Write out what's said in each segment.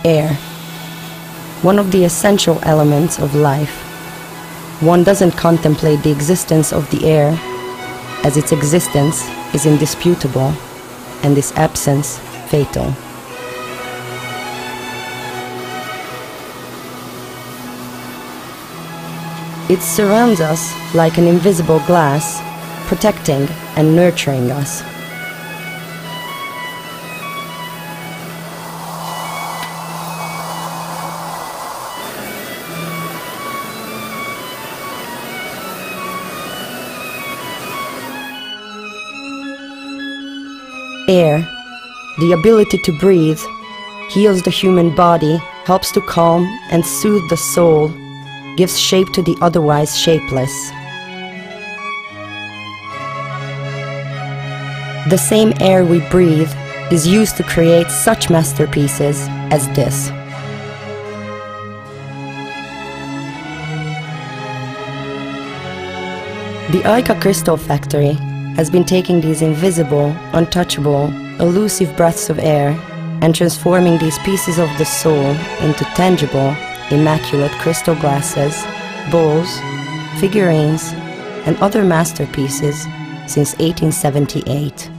Air. One of the essential elements of life. One doesn't contemplate the existence of the air, as its existence is indisputable and its absence fatal. It surrounds us like an invisible glass, protecting and nurturing us. Air, the ability to breathe, heals the human body, helps to calm and soothe the soul, gives shape to the otherwise shapeless. The same air we breathe is used to create such masterpieces as this. The Ajka crystal factory has been taking these invisible, untouchable, elusive breaths of air and transforming these pieces of the soul into tangible, immaculate crystal glasses, bowls, figurines, and other masterpieces since 1878.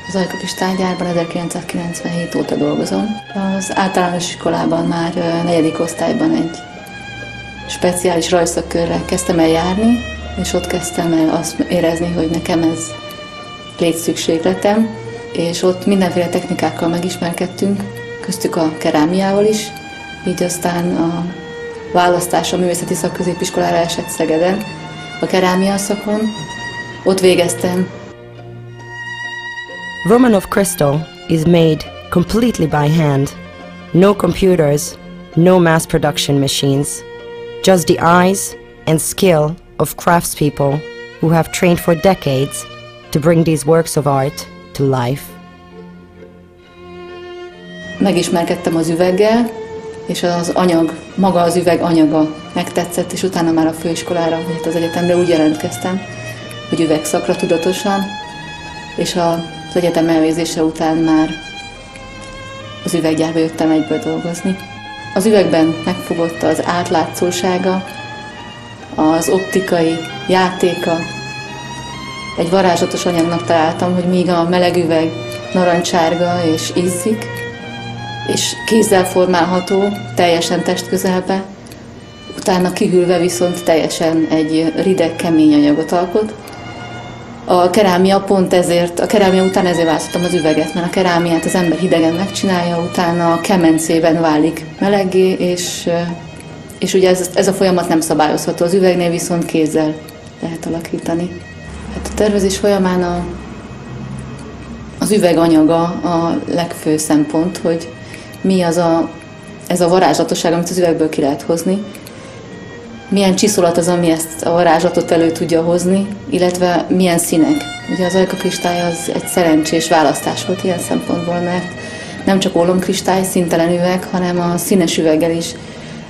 Az Ajka kristálygyárban 1997 óta dolgozom. Az általános iskolában már 4. osztályban egy speciális rajzszakkörre kezdtem el járni, és ott kezdtem el azt érezni, hogy nekem ez létszükségletem, és ott mindenféle technikákkal megismerkedtünk, köztük a kerámiával is, így aztán a választás a művészeti szakközépiskolára esett Szegeden, a kerámia szakon, ott végeztem. Romanov crystal is made completely by hand. No computers, no mass production machines. Just the eyes and skill of craftspeople who have trained for decades to bring these works of art to life. Megismerkedtem az üveggel, és az anyag, maga az üveg anyaga megtetszett, és utána már a főiskolára, vagy az egyetemre úgy jelentkeztem, hogy üvegszakra tudatosan, és az egyetem elvégzése után már az üveggyárba jöttem egyből dolgozni. Az üvegben megfogott az átlátszósága, az optikai játéka. Egy varázslatos anyagnak találtam, hogy míg a meleg üveg narancsárga és izzik, és kézzel formálható, teljesen testközelbe, utána kihűlve viszont teljesen egy rideg, kemény anyagot alkot. A kerámia pont ezért, a kerámia után ezért választottam az üveget, mert a kerámiát az ember hidegen megcsinálja, utána a kemencében válik meleggé, és ugye ez a folyamat nem szabályozható, az üvegnél viszont kézzel lehet alakítani. Hát a tervezés folyamán az üveg anyaga a legfő szempont, hogy mi ez a varázslatosság, amit az üvegből ki lehet hozni, milyen csiszolat az, ami ezt a varázslatot elő tudja hozni, illetve milyen színek. Ugye az Ajka kristály az egy szerencsés választás volt ilyen szempontból, mert nem csak ólomkristály, színtelen üveg, hanem a színes üveggel is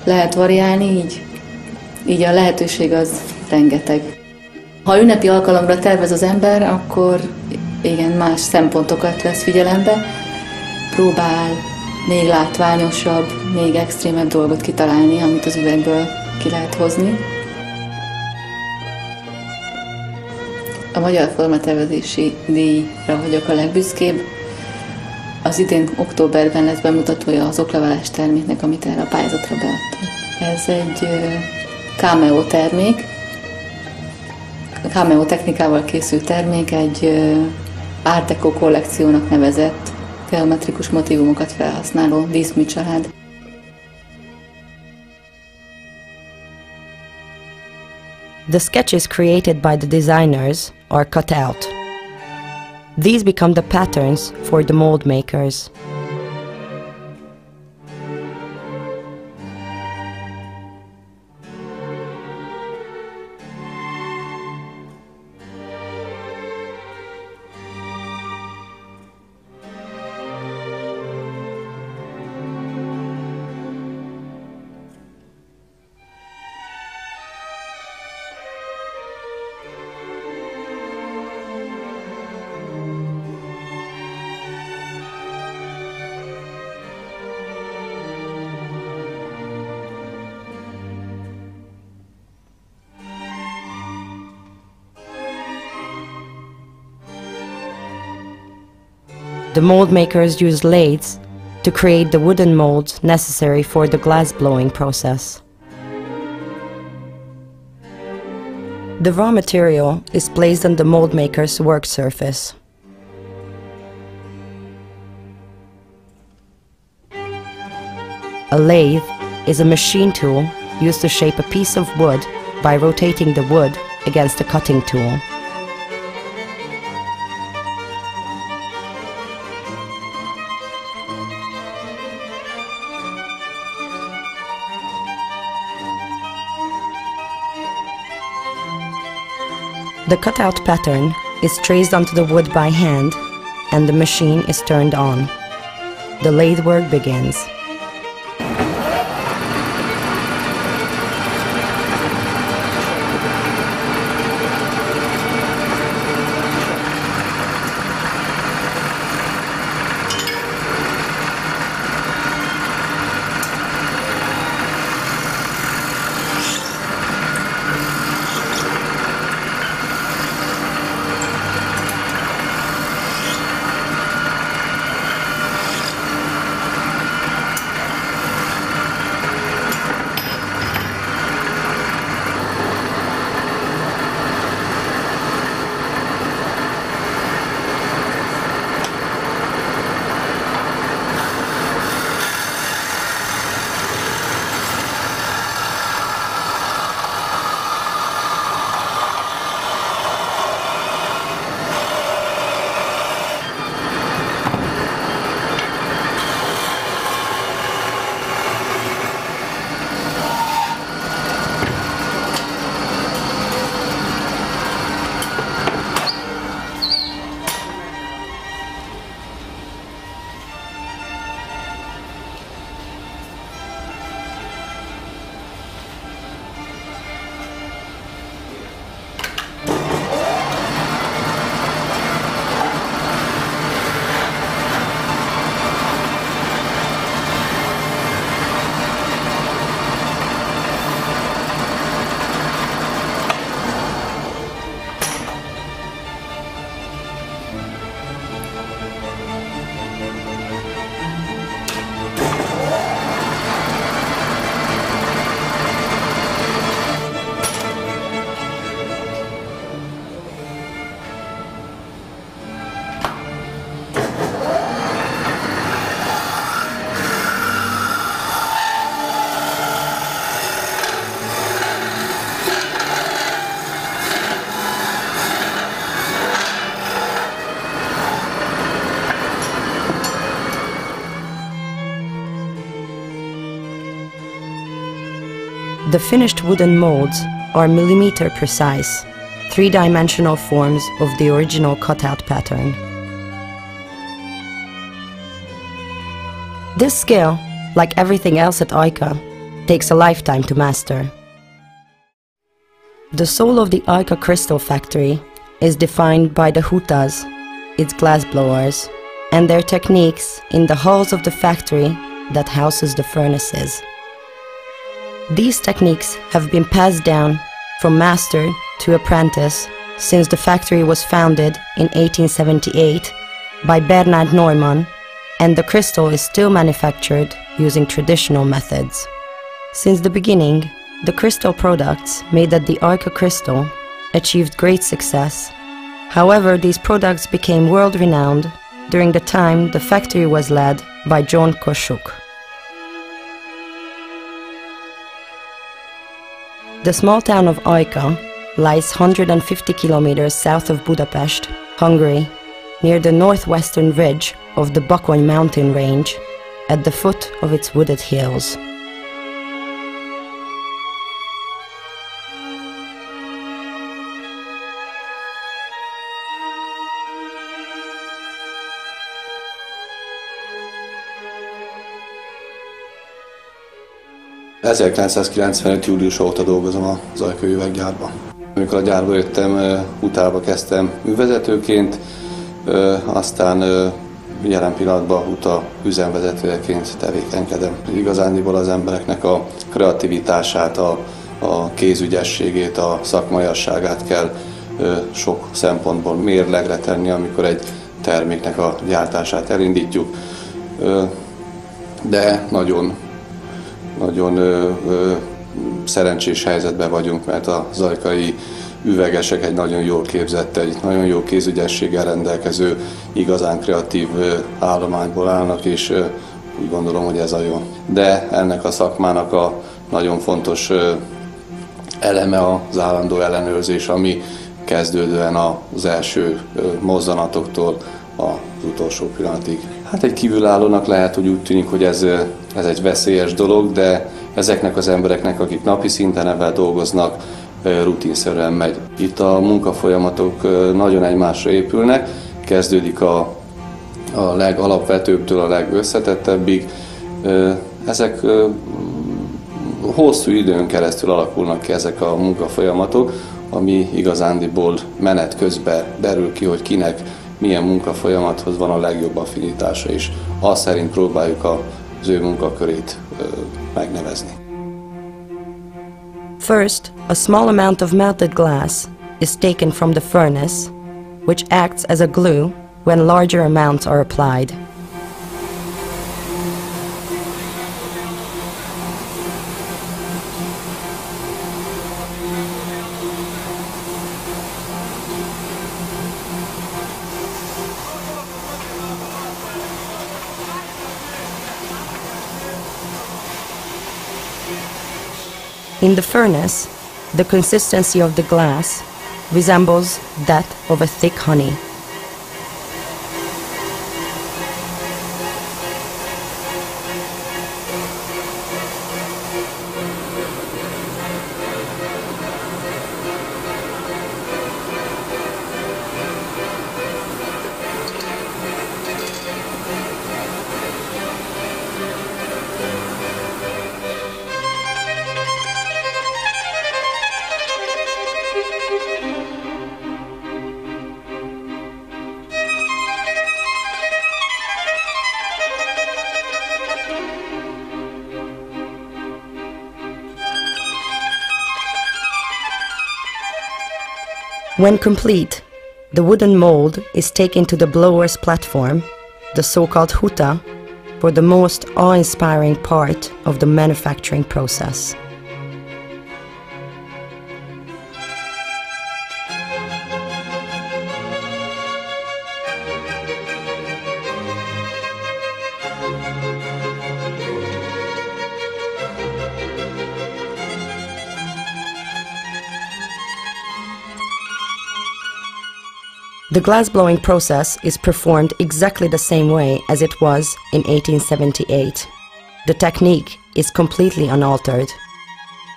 lehet variálni, így a lehetőség az rengeteg. Ha ünnepi alkalomra tervez az ember, akkor igen, más szempontokat vesz figyelembe, próbál még látványosabb, még extrémebb dolgot kitalálni, amit az üvegből ki lehet hozni. A Magyar Formatervezési díjra vagyok a legbüszkébb. Az idén októberben lesz bemutatója az okleveles terméknek, amit erre a pályázatra beadtam. Ez egy cameo termék, cameo technikával készült termék, egy Art Deco kollekciónak nevezett geometrikus motívumokat felhasználó díszműcsalád. The sketches created by the designers are cut out. These become the patterns for the mold makers. The mold makers use lathes to create the wooden molds necessary for the glass blowing process. The raw material is placed on the mold maker's work surface. A lathe is a machine tool used to shape a piece of wood by rotating the wood against a cutting tool. The cutout pattern is traced onto the wood by hand, and the machine is turned on. The lathe work begins. The finished wooden molds are millimeter precise, three-dimensional forms of the original cutout pattern. This skill, like everything else at Ajka, takes a lifetime to master. The soul of the Ajka crystal factory is defined by the hutas, its glass blowers, and their techniques in the halls of the factory that houses the furnaces. These techniques have been passed down from master to apprentice since the factory was founded in 1878 by Bernhard Neumann, and the crystal is still manufactured using traditional methods. Since the beginning, the crystal products made at the Ajka crystal achieved great success. However, these products became world-renowned during the time the factory was led by John Kossuth. The small town of Ajka lies 150 kilometers south of Budapest, Hungary, near the northwestern ridge of the Bakony mountain range, at the foot of its wooded hills. ...1995. július óta dolgozom az ajkai üveggyárban. Amikor a gyárba jöttem, Utába kezdtem művezetőként, aztán jelen pillanatban Uta üzemvezetőjeként tevékenykedem. Igazándiból az embereknek a kreativitását, a kézügyességét, a szakmaiasságát kell sok szempontból mérlegre tenni, amikor egy terméknek a gyártását elindítjuk, de nagyon szerencsés helyzetben vagyunk, mert az ajkai üvegesek egy nagyon jól képzett, egy nagyon jó kézügyességgel rendelkező, igazán kreatív állományból állnak, és úgy gondolom, hogy ez a jó. De ennek a szakmának a nagyon fontos eleme az állandó ellenőrzés, ami kezdődően az első mozzanatoktól az utolsó pillanatig. Hát egy kívülállónak lehet, hogy úgy tűnik, hogy ez egy veszélyes dolog, de ezeknek az embereknek, akik napi szinten ebben dolgoznak, rutinszerűen megy. Itt a munkafolyamatok nagyon egymásra épülnek, kezdődik a legalapvetőbbtől a legösszetettebbig. Ezek hosszú időn keresztül alakulnak ki ezek a munkafolyamatok, ami igazándiból menet közben derül ki, hogy kinek milyen munkafolyamathoz van a legjobb affinitása, és azt szerint próbáljuk az ő munkakörét megnevezni. First, a small amount of melted glass is taken from the furnace, which acts as a glue when larger amounts are applied. In the furnace, the consistency of the glass resembles that of a thick honey. When complete, the wooden mold is taken to the blower's platform, the so-called huta, for the most awe-inspiring part of the manufacturing process. The glassblowing process is performed exactly the same way as it was in 1878. The technique is completely unaltered.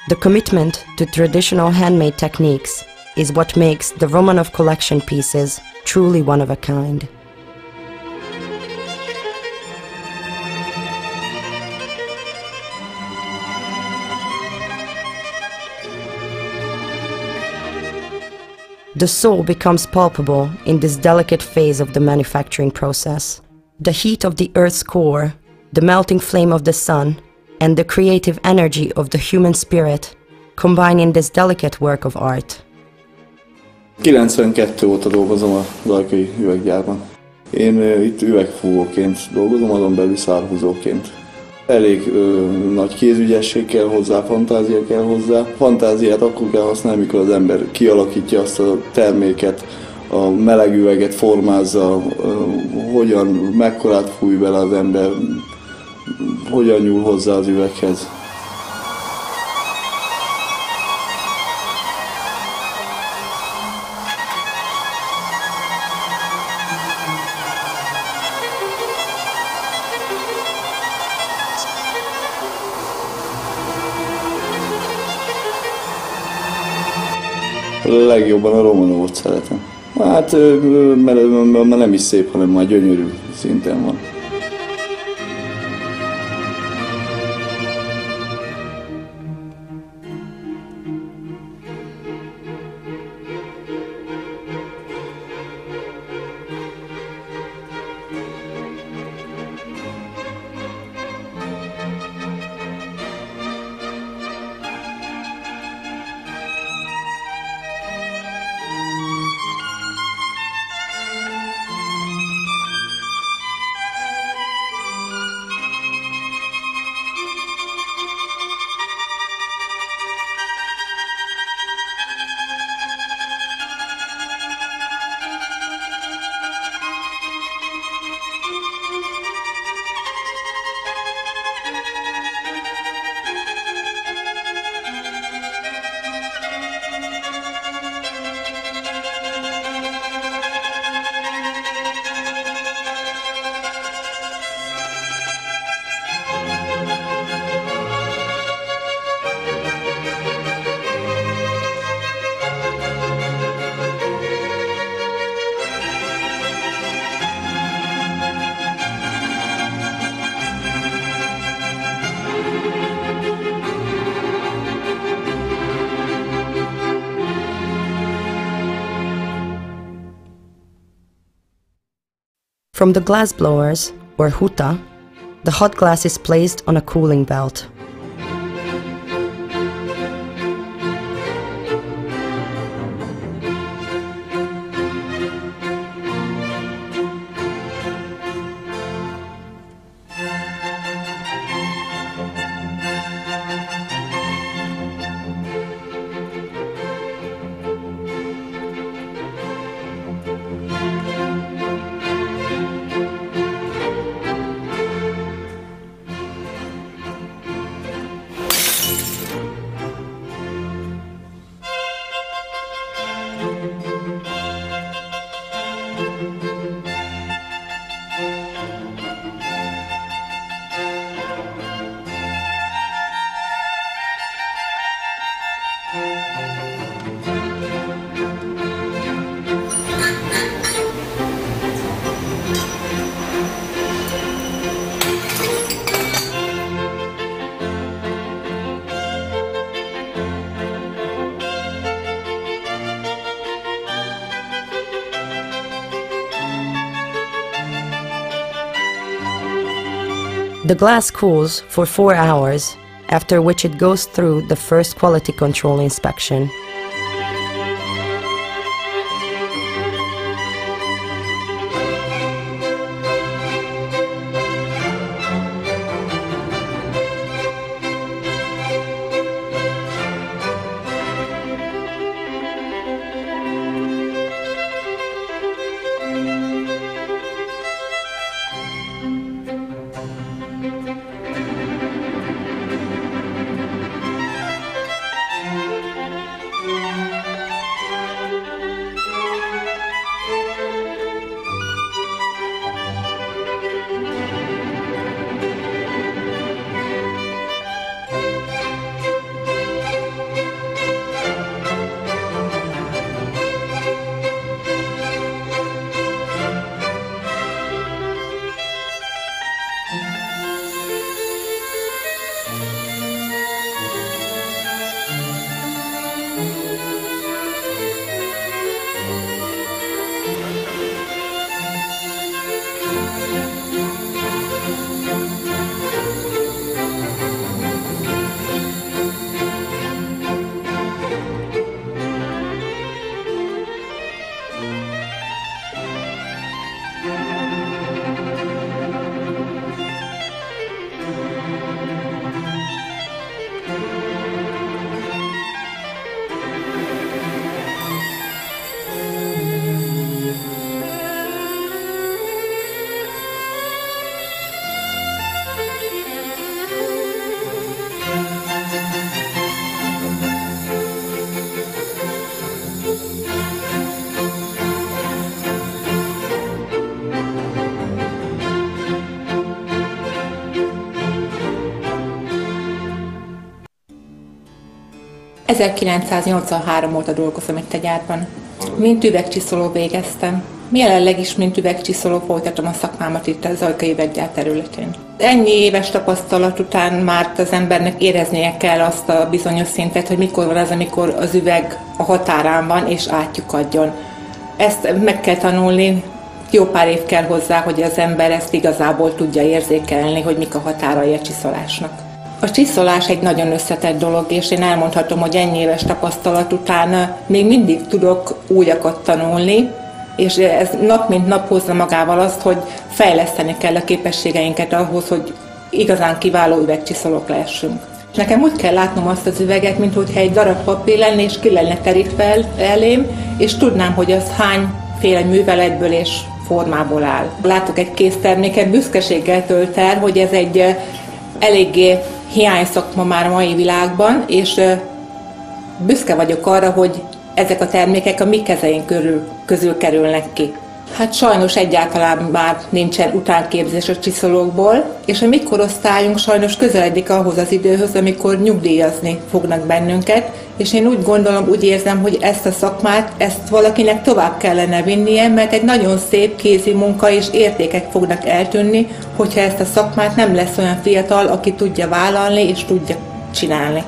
The commitment to traditional handmade techniques is what makes the Romanov collection pieces truly one of a kind. The soul becomes palpable in this delicate phase of the manufacturing process. The heat of the Earth's core, the melting flame of the sun, and the creative energy of the human spirit combine in this delicate work of art. 92 óta dolgozom az ajkai üveggyárban. Én itt üvegfúvóként dolgozom, azon belül szárhúzóként. Elég nagy kézügyesség kell hozzá, fantázia kell hozzá. Fantáziát akkor kell használni, amikor az ember kialakítja azt a terméket, a meleg üveget formázza, hogyan, mekkorát fúj bele az ember, hogyan nyúl hozzá az üveghez. Legjobban a Romanovot szeretem. Hát, mert nem is szép, hanem már gyönyörű szinten van. From the glass blowers, or huta, the hot glass is placed on a cooling belt. The glass cools for 4 hours, after which it goes through the first quality control inspection. ...1983 óta dolgozom itt a gyárban. Mint üvegcsiszoló végeztem. Jelenleg is, mint üvegcsiszoló folytatom a szakmámat itt az Ajkai üveggyár területén. Ennyi éves tapasztalat után már az embernek éreznie kell azt a bizonyos szintet, hogy mikor van az, amikor az üveg a határán van és átlyukadjon. Ezt meg kell tanulni, jó pár év kell hozzá, hogy az ember ezt igazából tudja érzékelni, hogy mik a határai a csiszolásnak. A csiszolás egy nagyon összetett dolog, és én elmondhatom, hogy ennyi éves tapasztalat után még mindig tudok újakat tanulni, és ez nap mint nap hozza magával azt, hogy fejleszteni kell a képességeinket ahhoz, hogy igazán kiváló üvegcsiszolók lehessünk. Nekem úgy kell látnom azt az üveget, mintha egy darab papír lenne, és ki lenne terítve elém, és tudnám, hogy az hányféle műveletből és formából áll. Látok egy készterméket, büszkeséggel tölt el, hogy ez egy eléggé hiányszakma már a mai világban, és büszke vagyok arra, hogy ezek a termékek a mi kezeink közül kerülnek ki. Hát sajnos egyáltalán már nincsen utánképzés a csiszolókból, és a mi korosztályunk sajnos közeledik ahhoz az időhöz, amikor nyugdíjazni fognak bennünket, és én úgy gondolom, úgy érzem, hogy ezt a szakmát, ezt valakinek tovább kellene vinnie, mert egy nagyon szép kézi munka és értékek fognak eltűnni, hogyha ezt a szakmát nem lesz olyan fiatal, aki tudja vállalni és tudja csinálni.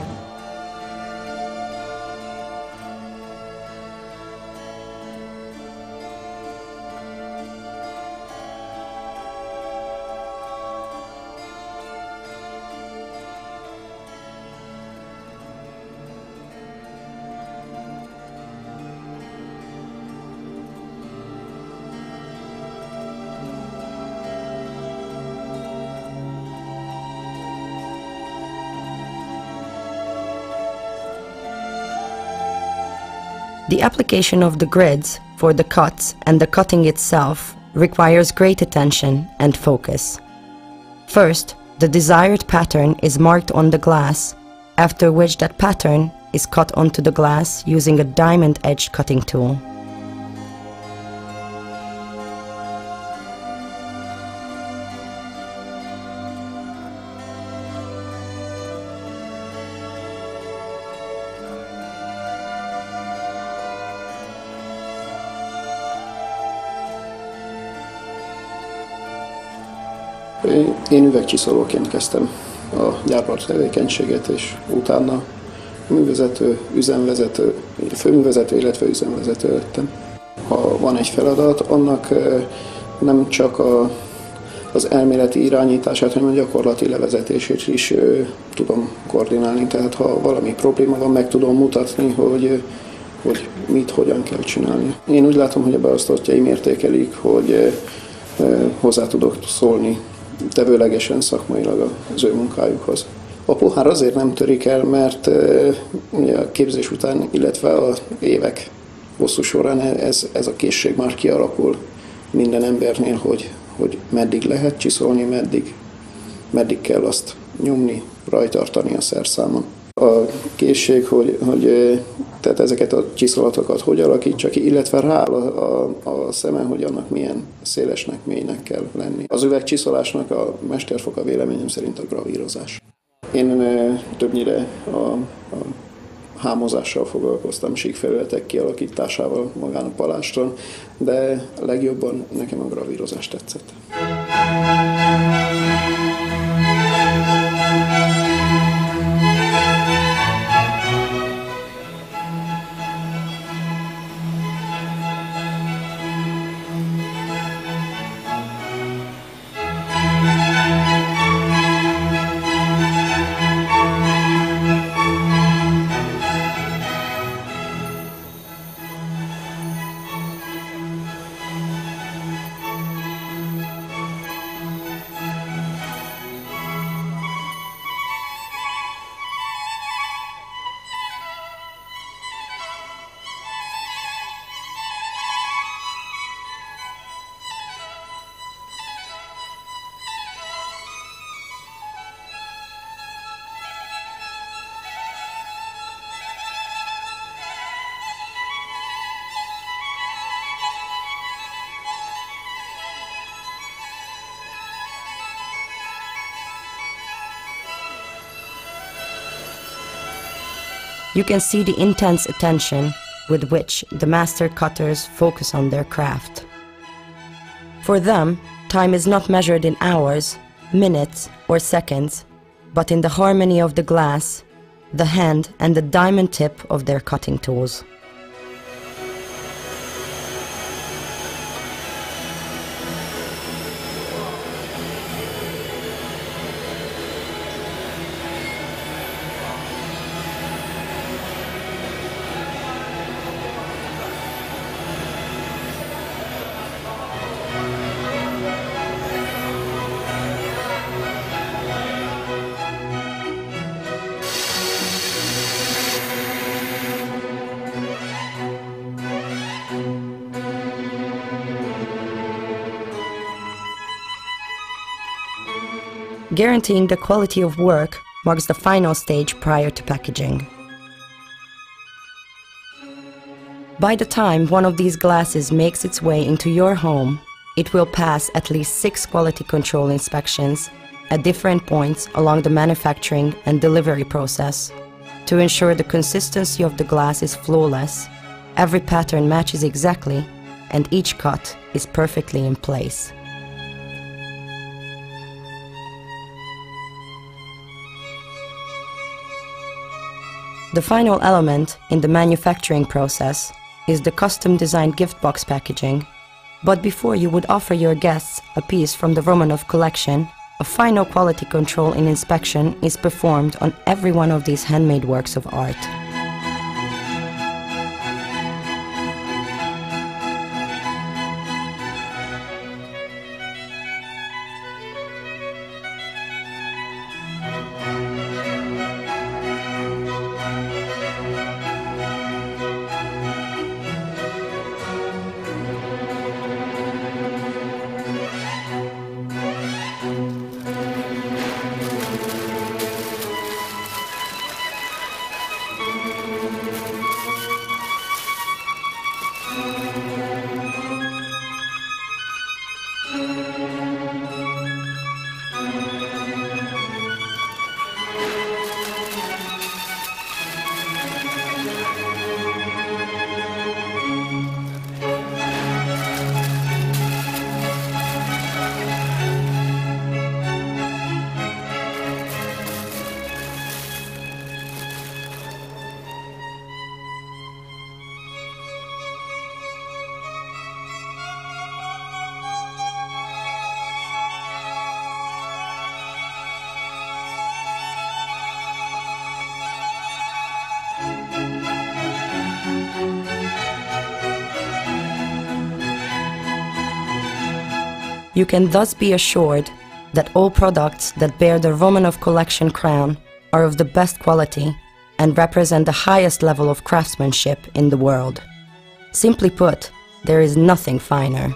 The application of the grids for the cuts and the cutting itself requires great attention and focus. First, the desired pattern is marked on the glass, after which that pattern is cut onto the glass using a diamond-edged cutting tool. Én üvegcsiszolóként kezdtem a gyárban tevékenységet, és utána művezető, üzemvezető, főművezető, illetve üzemvezető lettem. Ha van egy feladat, annak nem csak az elméleti irányítását, hanem a gyakorlati levezetését is tudom koordinálni. Tehát ha valami probléma van, meg tudom mutatni, hogy mit, hogyan kell csinálni. Én úgy látom, hogy a beosztottjaim értékelik, hogy hozzá tudok szólni tevőlegesen, szakmailag az ő munkájukhoz. A pohár azért nem törik el, mert a képzés után, illetve az évek hosszú során ez a készség már kialakul minden embernél, hogy meddig lehet csiszolni, meddig kell azt nyomni, rajtartani a szerszámon. A készség, hogy tehát ezeket a csiszolatokat hogy alakítsa ki, illetve rááll a szemen, hogy annak milyen szélesnek, mélynek kell lenni. Az üvegcsiszolásnak a mesterfoka véleményem szerint a gravírozás. Én többnyire a hámozással foglalkoztam, síkfelületek kialakításával magán a palástron, de legjobban nekem a gravírozás tetszett. You can see the intense attention with which the master cutters focus on their craft. For them, time is not measured in hours, minutes, or seconds, but in the harmony of the glass, the hand and the diamond tip of their cutting tools. Guaranteeing the quality of work marks the final stage prior to packaging. By the time one of these glasses makes its way into your home, it will pass at least 6 quality control inspections at different points along the manufacturing and delivery process. To ensure the consistency of the glass is flawless, every pattern matches exactly, and each cut is perfectly in place. The final element in the manufacturing process is the custom-designed gift box packaging. But before you would offer your guests a piece from the Romanov collection, a final quality control and inspection is performed on every one of these handmade works of art. You can thus be assured that all products that bear the Romanov collection crown are of the best quality and represent the highest level of craftsmanship in the world. Simply put, there is nothing finer.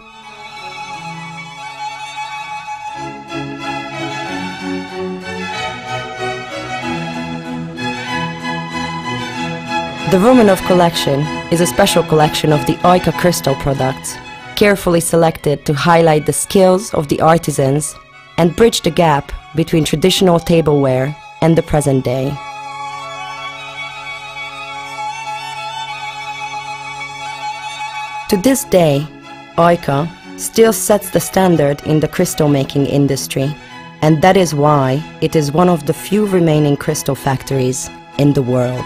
The Romanov collection is a special collection of the Ajka crystal products, carefully selected to highlight the skills of the artisans and bridge the gap between traditional tableware and the present day. To this day, Ajka still sets the standard in the crystal making industry, and that is why it is one of the few remaining crystal factories in the world.